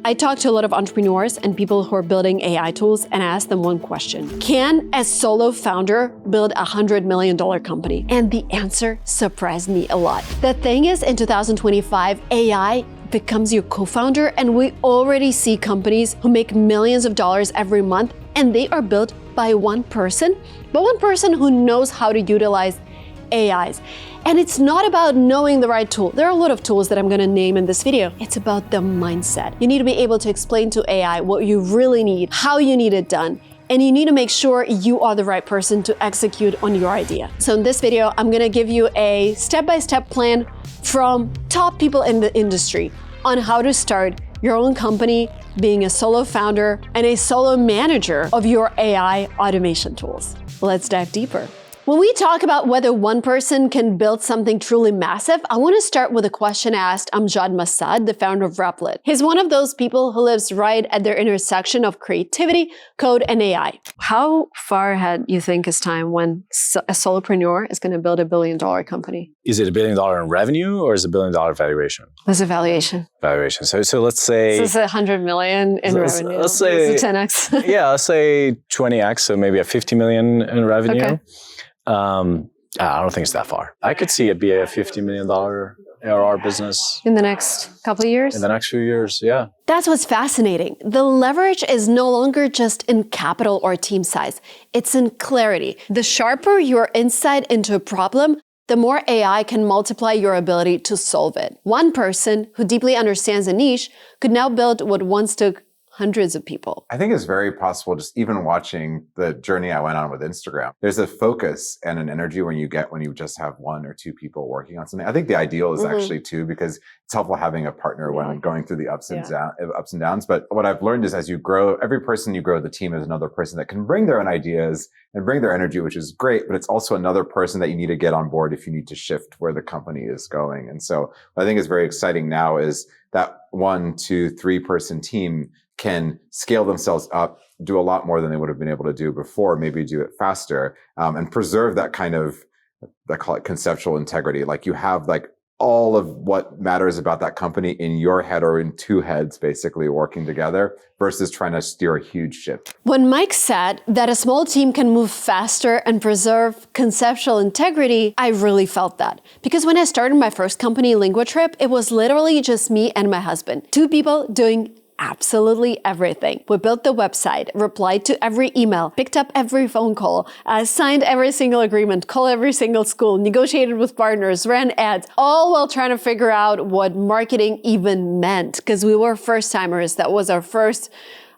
I talk to a lot of entrepreneurs and people who are building AI tools and I ask them one question. Can a solo founder build a $100 million company? And the answer surprised me a lot. The thing is, in 2025, AI becomes your co-founder, and we already see companies who make millions of dollars every month, and they are built by one person, but one person who knows how to utilize AIs. And it's not about knowing the right tool. There are a lot of tools that I'm gonna name in this video. It's about the mindset. You need to be able to explain to AI what you really need, how you need it done, and you need to make sure you are the right person to execute on your idea. So in this video, I'm gonna give you a step-by-step plan from top people in the industry on how to start your own company, being a solo founder and a solo manager of your AI automation tools. Let's dive deeper. When we talk about whether one person can build something truly massive, I want to start with a question asked Amjad Masad, the founder of Replit. He's one of those people who lives right at their intersection of creativity, code, and AI. How far ahead you think is time when a solopreneur is going to build $1 billion company? Is it $1 billion in revenue or is it $1 billion valuation? What's the valuation? Valuation. So let's say... So it's 100 million in revenue. Let's say... It's 10x. Yeah, let's say 20x, so maybe a 50 million in revenue. Okay. I don't think it's that far. I could see it be a $50 million ARR business. In the next couple of years? In the next few years, yeah. That's what's fascinating. The leverage is no longer just in capital or team size. It's in clarity. The sharper your insight into a problem, the more AI can multiply your ability to solve it. One person who deeply understands a niche could now build what once took hundreds of people. I think it's very possible, just even watching the journey I went on with Instagram. There's a focus and an energy when you just have one or two people working on something. I think the ideal is actually two, because it's helpful having a partner when going through the ups and downs. But what I've learned is as you grow, every person you grow the team is another person that can bring their own ideas and bring their energy, which is great, but it's also another person that you need to get on board if you need to shift where the company is going. And so what I think is very exciting now is that 1, 2, 3 person team can scale themselves up, do a lot more than they would have been able to do before, maybe do it faster, and preserve that kind of, I call it conceptual integrity. Like you have like all of what matters about that company in your head or in two heads, basically working together versus trying to steer a huge ship. When Mike said that a small team can move faster and preserve conceptual integrity, I really felt that. Because when I started my first company, LinguaTrip, it was literally just me and my husband. 2 people doing absolutely everything. We built the website, replied to every email, picked up every phone call, signed every single agreement, called every single school, negotiated with partners, ran ads, all while trying to figure out what marketing even meant, because we were first timers. That was our first,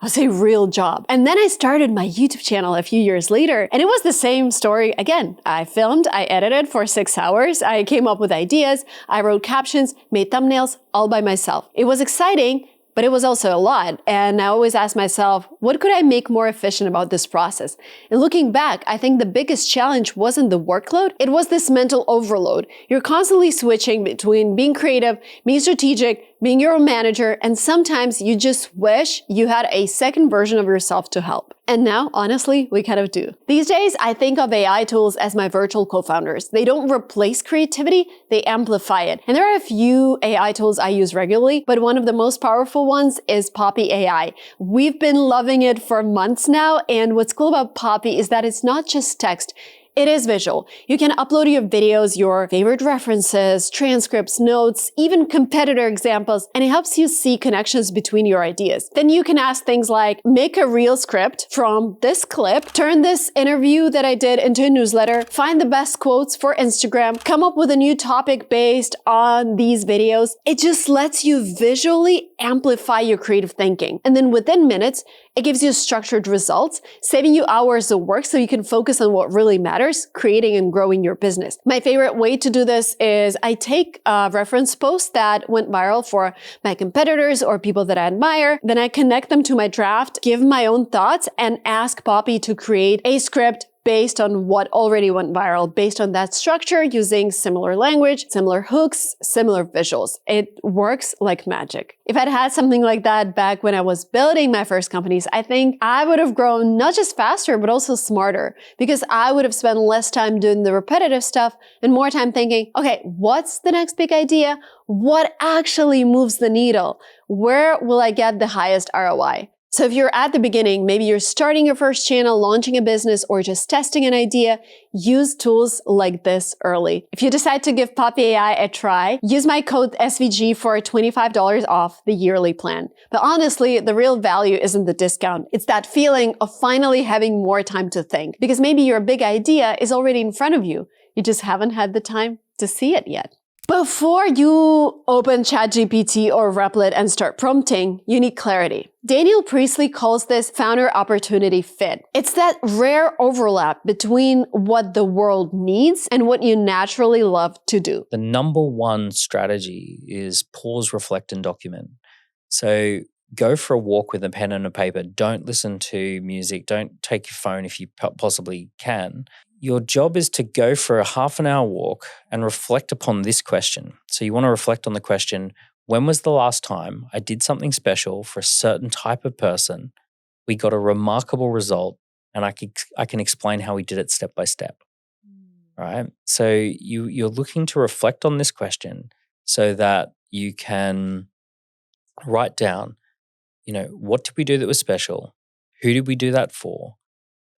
I'll say, real job. And then I started my YouTube channel a few years later, and it was the same story again. I filmed, I edited for 6 hours, I came up with ideas, I wrote captions, made thumbnails, all by myself. It was exciting, but it was also a lot. And I always ask myself, what could I make more efficient about this process? And looking back, I think the biggest challenge wasn't the workload, it was this mental overload. You're constantly switching between being creative, being strategic, being your own manager, and sometimes you just wish you had a second version of yourself to help. And now, honestly, we kind of do. These days, I think of AI tools as my virtual co-founders. They don't replace creativity, they amplify it. And there are a few AI tools I use regularly, but one of the most powerful ones is Poppy AI. We've been loving it for months now, and what's cool about Poppy is that it's not just text. It is visual. You can upload your videos, your favorite references, transcripts, notes, even competitor examples, and it helps you see connections between your ideas. Then you can ask things like, make a reel script from this clip, turn this interview that I did into a newsletter, find the best quotes for Instagram, come up with a new topic based on these videos. It just lets you visually amplify your creative thinking. And then within minutes, it gives you structured results, saving you hours of work so you can focus on what really matters, creating and growing your business. My favorite way to do this is I take a reference post that went viral for my competitors or people that I admire, then I connect them to my draft, give my own thoughts, and ask Poppy to create a script based on what already went viral, based on that structure, using similar language, similar hooks, similar visuals. It works like magic. If I'd had something like that back when I was building my first companies, I think I would have grown not just faster, but also smarter, because I would have spent less time doing the repetitive stuff and more time thinking, okay, what's the next big idea? What actually moves the needle? Where will I get the highest ROI? So if you're at the beginning, maybe you're starting your first channel, launching a business, or just testing an idea, use tools like this early. If you decide to give Poppy AI a try, use my code SVG for $25 off the yearly plan. But honestly, the real value isn't the discount. It's that feeling of finally having more time to think, because maybe your big idea is already in front of you. You just haven't had the time to see it yet. Before you open ChatGPT or Replit and start prompting, you need clarity. Daniel Priestley calls this founder opportunity fit. It's that rare overlap between what the world needs and what you naturally love to do. The number one strategy is pause, reflect, and document. So go for a walk with a pen and a paper. Don't listen to music. Don't take your phone if you possibly can. Your job is to go for a half an hour walk and reflect upon this question. So you want to reflect on the question, when was the last time I did something special for a certain type of person? We got a remarkable result, and I can explain how we did it step by step. Right? So you're looking to reflect on this question so that you can write down, what did we do that was special? Who did we do that for?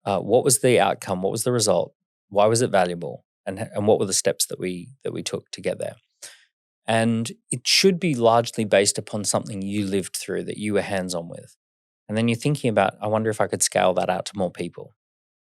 What was the outcome? What was the result? Why was it valuable? And what were the steps that we took to get there? And it should be largely based upon something you lived through that you were hands-on with. And then you're thinking about, I wonder if I could scale that out to more people.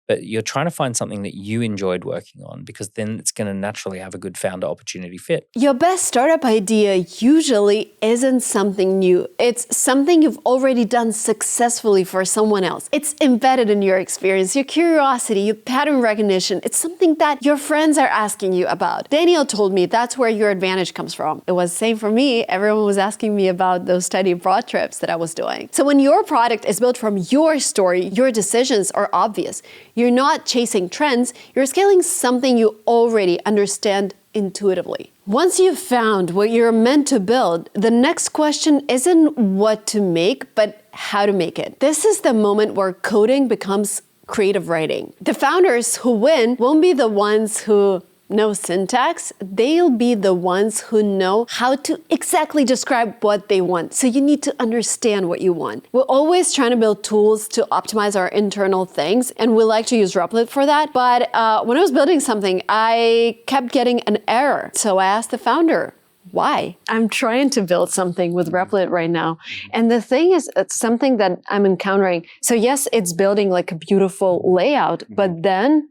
But you're trying to find something that you enjoyed working on, because then it's going to naturally have a good founder opportunity fit. Your best startup idea usually isn't something new. It's something you've already done successfully for someone else. It's embedded in your experience, your curiosity, your pattern recognition. It's something that your friends are asking you about. Daniel told me that's where your advantage comes from. It was the same for me. Everyone was asking me about those study abroad trips that I was doing. So when your product is built from your story, your decisions are obvious. You're not chasing trends, you're scaling something you already understand intuitively. Once you've found what you're meant to build, the next question isn't what to make, but how to make it. This is the moment where coding becomes creative writing. The founders who win won't be the ones who know syntax, they'll be the ones who know how to exactly describe what they want. So you need to understand what you want. We're always trying to build tools to optimize our internal things, and we like to use Replit for that. But when I was building something, I kept getting an error. So I asked the founder, why? I'm trying to build something with Replit right now. And the thing is, it's something that I'm encountering. So yes, it's building like a beautiful layout, but then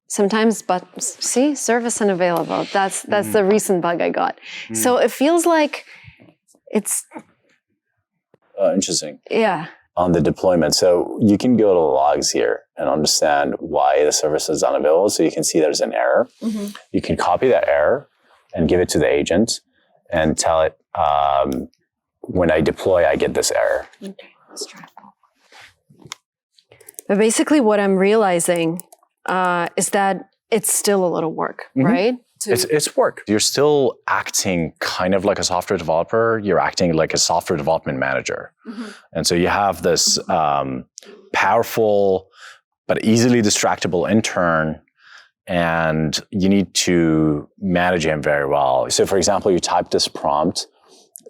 sometimes, service unavailable. That's the recent bug I got. So it feels like it's interesting. Yeah. On the deployment, so you can go to logs here and understand why the service is unavailable. So you can see there's an error. You can copy that error and give it to the agent and tell it, when I deploy, I get this error. Okay, let's try. But basically, what I'm realizing is that it's still a little work, right? It's work. You're still acting kind of like a software developer. You're acting like a software development manager. And so you have this powerful but easily distractible intern, and you need to manage him very well. So for example, you type this prompt,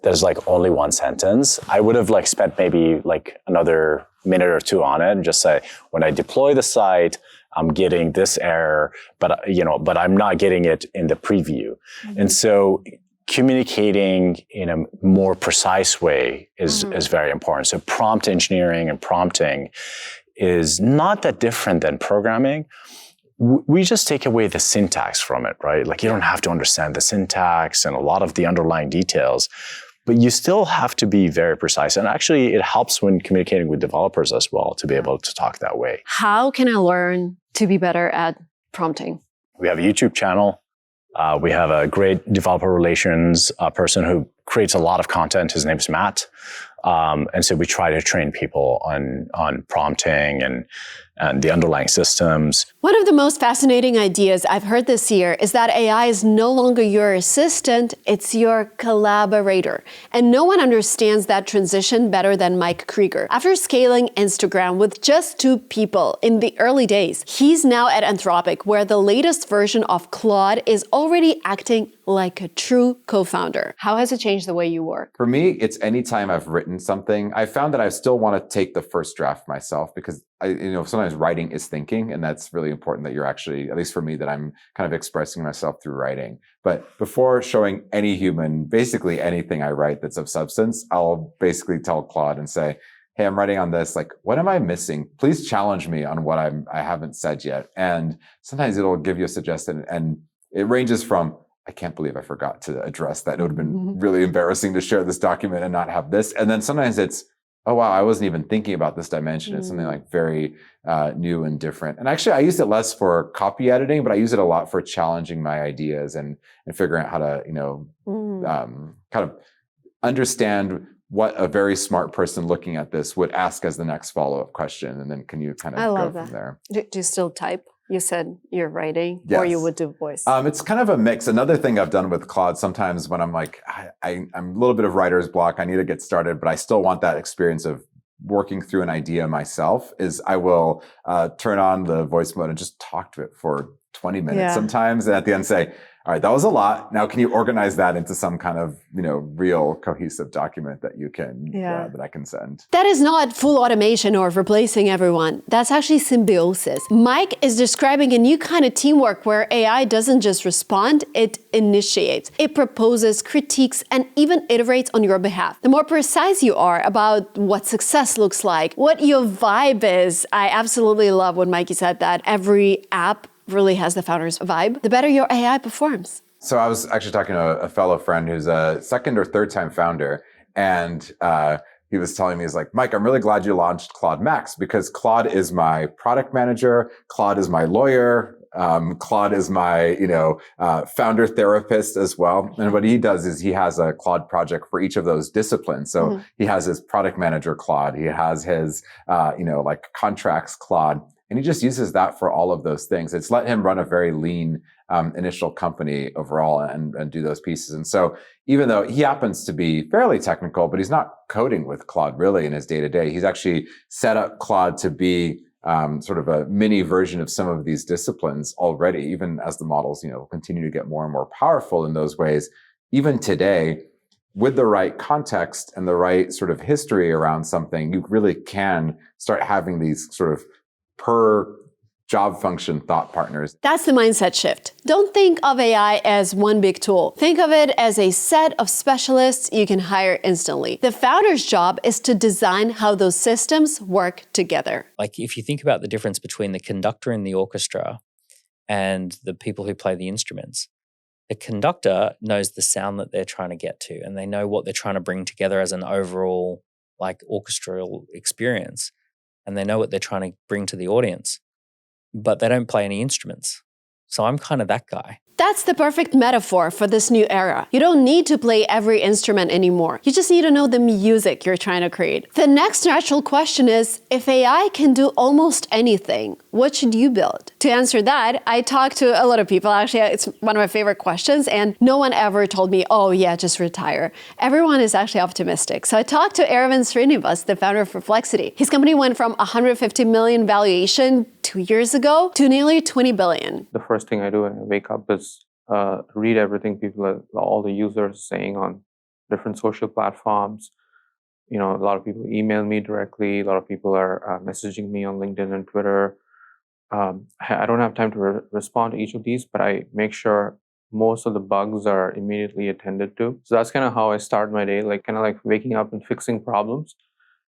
there's like only one sentence. I would have like spent maybe like another minute or two on it and just say, when I deploy the site, I'm getting this error, but I'm not getting it in the preview. And so communicating in a more precise way is very important. So prompt engineering and prompting is not that different than programming. We just take away the syntax from it, right? Like you don't have to understand the syntax and a lot of the underlying details, but you still have to be very precise. And actually it helps when communicating with developers as well to be able to talk that way. How can I learn to be better at prompting? We have a YouTube channel. We have a great developer relations person who creates a lot of content. His name's Matt. And so we try to train people on prompting and and the underlying systems. One of the most fascinating ideas I've heard this year is that AI is no longer your assistant, it's your collaborator. And no one understands that transition better than Mike Krieger. After scaling Instagram with just 2 people in the early days, he's now at Anthropic, where the latest version of Claude is already acting like a true co-founder. How has it changed the way you work? For me, it's anytime I've written something, I found that I still want to take the first draft myself because sometimes writing is thinking, and that's really important that you're actually, at least for me, that I'm kind of expressing myself through writing. But before showing any human, basically anything I write that's of substance, I'll basically tell Claude and say, hey, I'm writing on this. Like, what am I missing? Please challenge me on what I haven't said yet. And sometimes it'll give you a suggestion, and it ranges from, I can't believe I forgot to address that. It would have been really embarrassing to share this document and not have this. And then sometimes it's, oh, wow, I wasn't even thinking about this dimension. It's something like very new and different. And actually, I use it less for copy editing, but I use it a lot for challenging my ideas and figuring out how to, kind of understand what a very smart person looking at this would ask as the next follow-up question. And then can you kind of go from there? Do you still type? You said you're writing, yes. Or you would do voice? It's kind of a mix. Another thing I've done with Claude, sometimes when I'm like, I'm a little bit of writer's block, I need to get started, but I still want that experience of working through an idea myself, is I will turn on the voice mode and just talk to it for 20 minutes sometimes. And at the end say, all right, that was a lot. Now, can you organize that into some kind of, real cohesive document that you can, that I can send? That is not full automation or replacing everyone. That's actually symbiosis. Mike is describing a new kind of teamwork where AI doesn't just respond, it initiates. It proposes, critiques, and even iterates on your behalf. The more precise you are about what success looks like, what your vibe is. I absolutely love when Mikey said that every app really has the founder's vibe, the better your AI performs. So I was actually talking to a fellow friend who's a 2nd or 3rd time founder, and he was telling me, he's like, Mike, I'm really glad you launched Claude Max because Claude is my product manager, Claude is my lawyer, Claude is my, founder therapist as well. And what he does is he has a Claude project for each of those disciplines. So he has his product manager Claude, he has his, contracts Claude. And he just uses that for all of those things. It's let him run a very lean initial company overall and do those pieces. And so even though he happens to be fairly technical, but he's not coding with Claude really in his day-to-day, he's actually set up Claude to be sort of a mini version of some of these disciplines already, even as the models continue to get more and more powerful in those ways. Even today, with the right context and the right sort of history around something, you really can start having these sort of per job function thought partners. That's the mindset shift. Don't think of AI as one big tool. Think of it as a set of specialists you can hire instantly. The founder's job is to design how those systems work together. Like if you think about the difference between the conductor in the orchestra and the people who play the instruments, the conductor knows the sound that they're trying to get to, and they know what they're trying to bring together as an overall orchestral experience. And they know what they're trying to bring to the audience, but they don't play any instruments. So I'm kind of that guy. That's the perfect metaphor for this new era. You don't need to play every instrument anymore. You just need to know the music you're trying to create. The next natural question is, if AI can do almost anything, what should you build? To answer that, I talked to a lot of people. Actually, it's one of my favorite questions, and no one ever told me, oh yeah, just retire. Everyone is actually optimistic. So I talked to Aravind Srinivas, the founder of Perplexity. His company went from 150 million valuation 2 years ago to nearly 20 billion. The first thing I do when I wake up is read everything all the users are saying on different social platforms. A lot of people email me directly. A lot of people are messaging me on LinkedIn and Twitter. I don't have time to respond to each of these, but I make sure most of the bugs are immediately attended to. So that's kind of how I start my day, kind of waking up and fixing problems.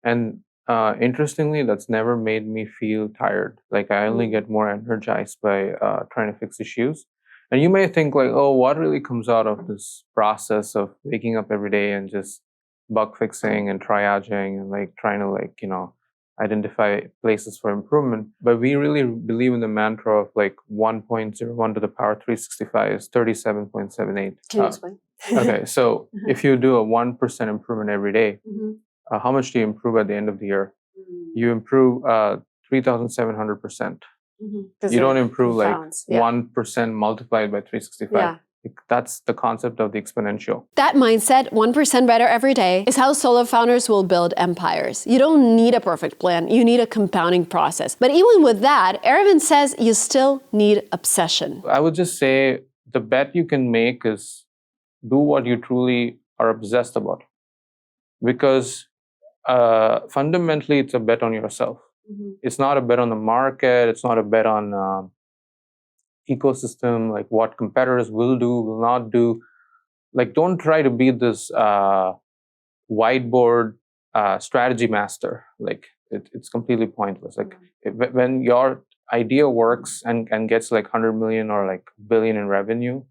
And interestingly, that's never made me feel tired. I only get more energized by trying to fix issues. And you may think oh, what really comes out of this process of waking up every day and just bug fixing and triaging and trying to identify places for improvement. But we really believe in the mantra of 1.01 to the power 365 is 37.78. Can you explain? Okay, so if you do a 1% improvement every day, how much do you improve at the end of the year? You improve 3,700%. Mm-hmm. You don't improve like Compounds. Yeah. 1% multiplied by 365. Yeah. That's the concept of the exponential. That mindset, 1% better every day, is how solo founders will build empires. You don't need a perfect plan, you need a compounding process. But even with that, Aravind says you still need obsession. I would just say the bet you can make is do what you truly are obsessed about. Because fundamentally, it's a bet on yourself. Mm-hmm. It's not a bet on the market. It's not a bet on ecosystem, like what competitors will do, will not do. Like, don't try to be this whiteboard strategy master. Like, it's completely pointless. Like, when your idea works and gets like 100 million or like billion in revenue,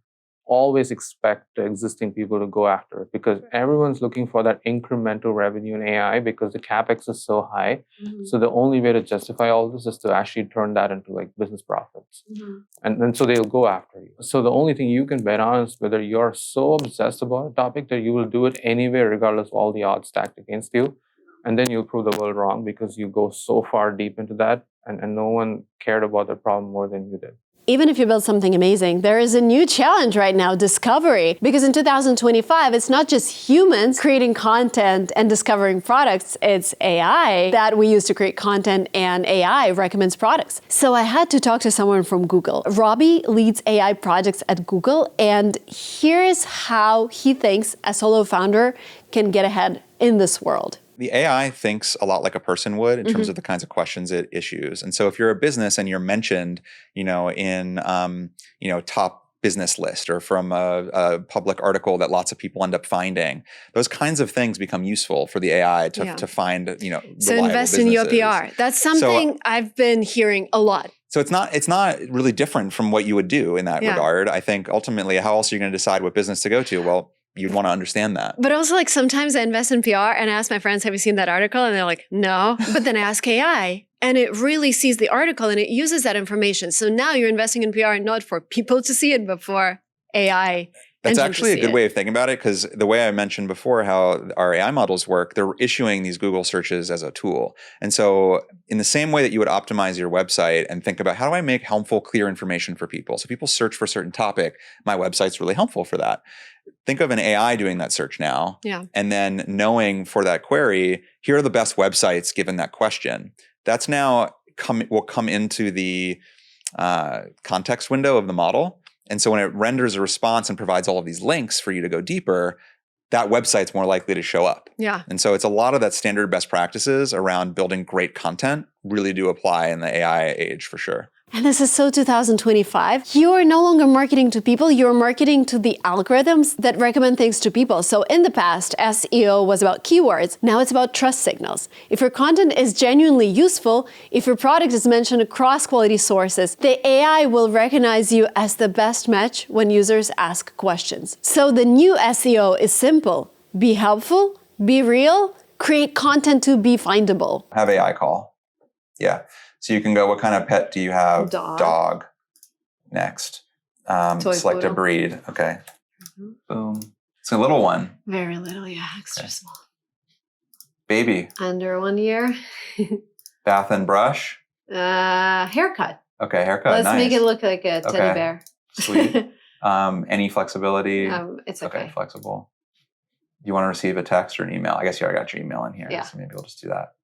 always expect the existing people to go after it, because everyone's looking for that incremental revenue in AI because the capex is so high. Mm-hmm. So the only way to justify all this is to actually turn that into like business profits. Mm-hmm. And so they'll go after you. So the only thing you can bet on is whether you're so obsessed about a topic that you will do it anyway, regardless of all the odds stacked against you. And then you'll prove the world wrong because you go so far deep into that and no one cared about the problem more than you did. Even if you build something amazing, there is a new challenge right now, discovery. Because in 2025, it's not just humans creating content and discovering products, it's AI that we use to create content, and AI recommends products. So I had to talk to someone from Google. Robbie leads AI projects at Google, and here's how he thinks a solo founder can get ahead in this world. The AI thinks a lot like a person would in terms of the kinds of questions it issues. And so if you're a business and you're mentioned, in, top business list or from a public article that lots of people end up finding, those kinds of things become useful for the AI to find, So reliable invest in your businesses. PR. That's something I've been hearing a lot. So it's not really different from what you would do in that regard. I think ultimately, how else are you going to decide what business to go to? Well, you'd want to understand that. But also, like, sometimes I invest in PR and I ask my friends, have you seen that article? And they're like, no. But then I ask AI and it really sees the article and it uses that information. So now you're investing in PR not for people to see it, but for AI. That's actually a good way of thinking about it, because the way I mentioned before how our AI models work, they're issuing these Google searches as a tool. And so in the same way that you would optimize your website and think about how do I make helpful, clear information for people? So people search for a certain topic, my website's really helpful for that. Think of an AI doing that search now, and then knowing for that query, here are the best websites given that question. That's now will come into the context window of the model. And so when it renders a response and provides all of these links for you to go deeper, that website's more likely to show up. Yeah. And so it's a lot of that standard best practices around building great content really do apply in the AI age for sure. And this is so 2025. You are no longer marketing to people, you're marketing to the algorithms that recommend things to people. So in the past, SEO was about keywords. Now it's about trust signals. If your content is genuinely useful, if your product is mentioned across quality sources, the AI will recognize you as the best match when users ask questions. So the new SEO is simple. Be helpful, be real, create content to be findable. Have AI call. Yeah. So you can go, what kind of pet do you have? Dog. Next. Select poodle. a breed. Okay. Boom. It's a little one. Very little, yeah, extra small. Baby. Under 1 year. Bath and brush. Haircut. Okay, haircut. Let's nice. make it look like a teddy bear. Sweet. Any flexibility? It's okay. Okay, flexible. You want to receive a text or an email? I guess you already got your email in here. Yeah. So maybe we'll just do that.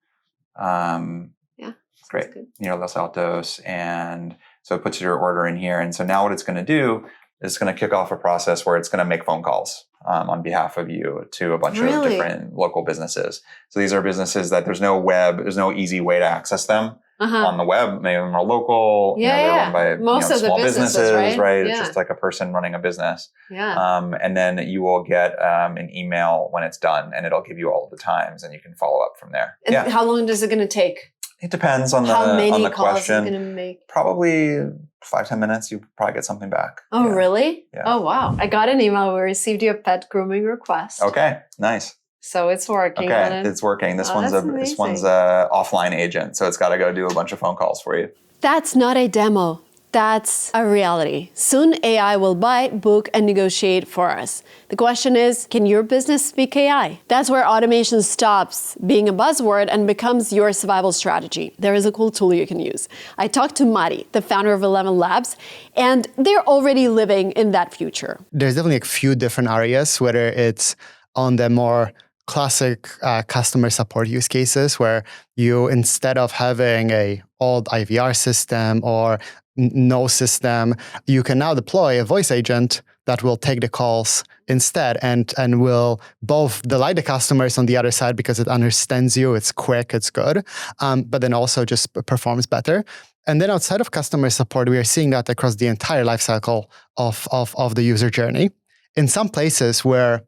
Great. Los Altos. And so it puts your order in here. And so now what it's going to do is it's going to kick off a process where it's going to make phone calls on behalf of you to a bunch of different local businesses. So these are businesses that there's no easy way to access them on the web. Many of them are local. They're run by most of small the businesses, right? It's just like a person running a business. Yeah. And then you will get an email when it's done, and it'll give you all of the times, and you can follow up from there. And how long is it going to take? It depends on the How many calls question. are you going to make? Probably 5-10 minutes. You probably get something back. Oh, really? Yeah. Oh, wow. I got an email. We received your pet grooming request. Okay, nice. So it's working. Okay, it's working. This one's a offline agent, so it's got to go do a bunch of phone calls for you. That's not a demo. that's a reality. Soon AI will buy, book, and negotiate for us. The question is, can your business speak AI? That's where automation stops being a buzzword and becomes your survival strategy. There is a cool tool you can use. I talked to Mari, the founder of 11 Labs, and they're already living in that future. There's definitely a few different areas, whether it's on the more classic customer support use cases where you, instead of having a old IVR system or no system, you can now deploy a voice agent that will take the calls instead and will both delight the customers on the other side because it understands you, it's quick, it's good, but then also just performs better. And then outside of customer support, we are seeing that across the entire lifecycle of the user journey. In some places where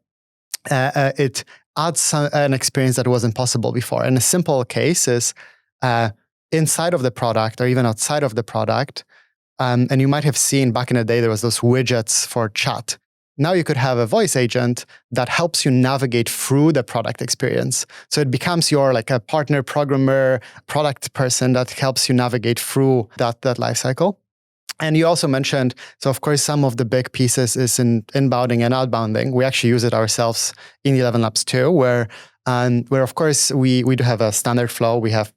it adds an experience that wasn't possible before. And a simple case is inside of the product or even outside of the product. And you might have seen back in the day, there was those widgets for chat. Now you could have a voice agent that helps you navigate through the product experience. So it becomes your like a partner programmer, product person that helps you navigate through that lifecycle. And you also mentioned, so of course, some of the big pieces is in inbounding and outbounding. We actually use it ourselves in 11 Labs too, where of course we do have a standard flow. We have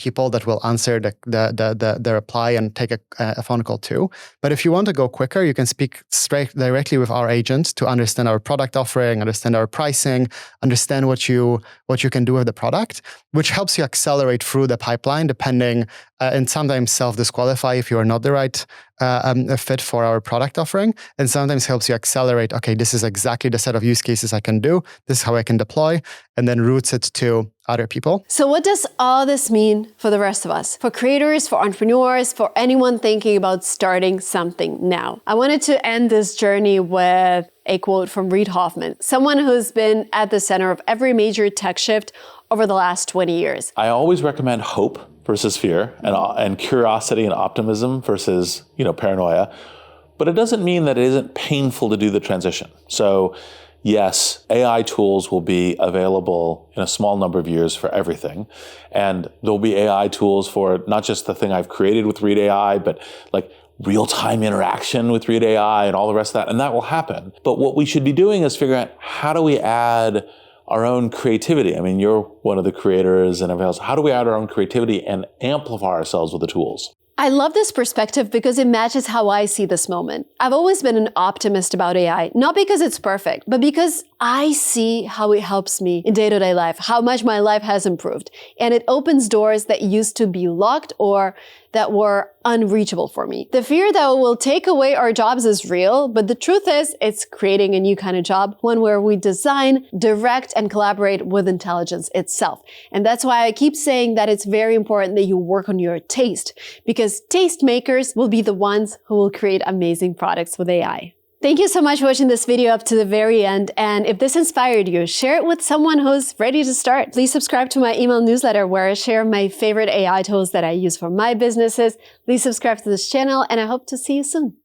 people that will answer the reply and take a phone call too. But if you want to go quicker, you can speak straight directly with our agent to understand our product offering, understand our pricing, understand what you can do with the product, which helps you accelerate through the pipeline, depending and sometimes self-disqualify if you are not the right fit for our product offering, and sometimes helps you accelerate, okay, this is exactly the set of use cases I can do, this is how I can deploy, and then routes it to other people. So what does all this mean for the rest of us? For creators, for entrepreneurs, for anyone thinking about starting something now? I wanted to end this journey with a quote from Reid Hoffman, someone who's been at the center of every major tech shift over the last 20 years. I always recommend hope versus fear and curiosity and optimism versus, paranoia. But it doesn't mean that it isn't painful to do the transition. So yes, AI tools will be available in a small number of years for everything. And there'll be AI tools for not just the thing I've created with Read AI, but like real-time interaction with Read AI and all the rest of that. And that will happen. But what we should be doing is figuring out how do we add our own creativity. I mean, you're one of the creators and everything else. How do we add our own creativity and amplify ourselves with the tools? I love this perspective because it matches how I see this moment. I've always been an optimist about AI, not because it's perfect, but because I see how it helps me in day-to-day life, how much my life has improved. And it opens doors that used to be locked or that were unreachable for me. The fear that it will take away our jobs is real, but the truth is it's creating a new kind of job, one where we design, direct, and collaborate with intelligence itself. And that's why I keep saying that it's very important that you work on your taste, because taste makers will be the ones who will create amazing products with AI. Thank you so much for watching this video up to the very end. And if this inspired you, share it with someone who's ready to start. Please subscribe to my email newsletter where I share my favorite AI tools that I use for my businesses. Please subscribe to this channel and I hope to see you soon.